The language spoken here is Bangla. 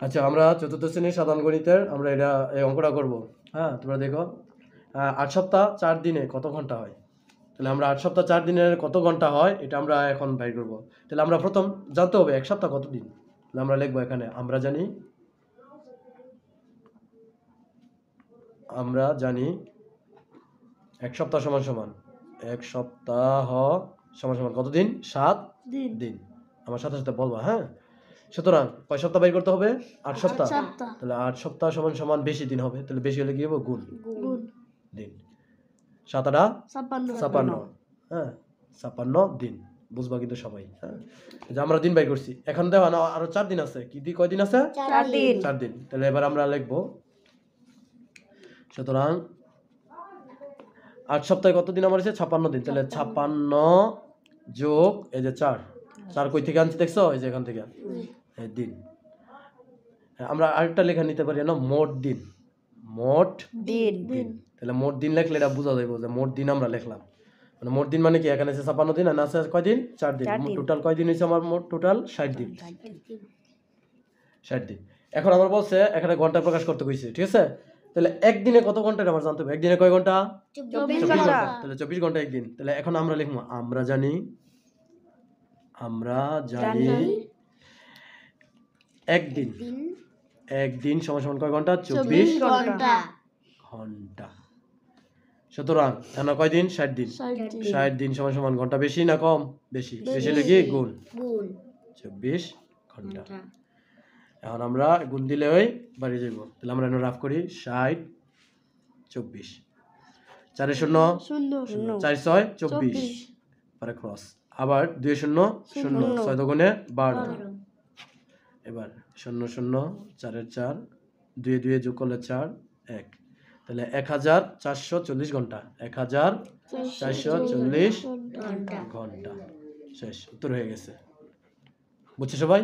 আচ্ছা, আমরা চতুর্থ শ্রেণীর সাধারণ গণিতের আমরা এই অঙ্কটা করব। হ্যাঁ, তোমরা দেখো 8 সপ্তাহ 4 দিনে কত ঘন্টা হয়? তাহলে আমরা 8 সপ্তাহ 4 দিনের কত ঘন্টা হয় এটা আমরা এখন বের করব। তাহলে আমরা প্রথম জানতে হবে 1 সপ্তাহ কত দিন। তাহলে আমরা লিখবো এখানে আমরা জানি 1 সপ্তাহ সমান সমান 1 সপ্তাহ সমান সমান কত দিন? 7 দিন। আমার সাথে সাথে বলবা, হ্যাঁ? সুতরাং কয় সপ্তাহ বের করতে হবে? 8 সপ্তাহ। তাহলে 8 সপ্তাহ সমান সমান বেশি দিন হবে। তাহলে বেশি হলে কি হবে? গুণ দিন। 7 8 56। হ্যাঁ, 56 দিন। বুঝবা কিন্তু সবাই, হ্যাঁ? যে আমরা দিন বের করছি। এখন দেখো আরো 4 দিন আছে। কয় দিন আছে? 4 দিন। তাহলে এবার আমরা লিখব, সুতরাং 8 সপ্তাহে কত দিন আমার আছে? 56 দিন। তাহলে 56 যোগ এই যে 4 কই থেকে আনছি দেখছো? এই যে এখান থেকে এই দিন। আমরা আরেকটা লেখা নিতে পারি না, মোট দিন। তাহলে মোট দিন লিখলে এটা বোঝা যাবে যে মোট দিন আমরা লিখলাম। মানে মোট দিন মানে কি? এখানে আছে 56 দিন আর না আছে কয় দিন? 4 দিন। টোটাল কয় দিন হইছে আমার? মোট টোটাল 60 দিন। 60 দিন। এখন আমার বলছে এখানে ঘন্টা প্রকাশ করতে কইছে, ঠিক আছে? তাহলে একদিনে কত ঘন্টা আমার জানতে হবে। একদিনে কয় ঘন্টা? 24 ঘন্টা। তাহলে 24 ঘন্টা একদিন। তাহলে এখন আমরা লিখবো আমরা জানি একদিন সমান সমান কয় ঘন্টা? 24 ঘন্টা। সুতরাং এখানে কয় দিন? 60 দিন। 60 দিন সমান সমান ঘন্টা বেশি না কম? বেশি হলে কি? গুণ 24 ঘন্টা। এখন আমরা গুণ দিলে ওই বাড়ি যাব। তাহলে আমরা রাফ করি 60 24 4 0 4 6 24 পরে ক্রস, আবার 2 0 0 6 দুগুণে 12। এবার 0 0 4 4 2 2 যোগ করলে 4 1। তাহলে 1440 ঘন্টা। 1440 ঘন্টা শেষ। উত্তর হয়ে গেছে। বুঝছো সবাই?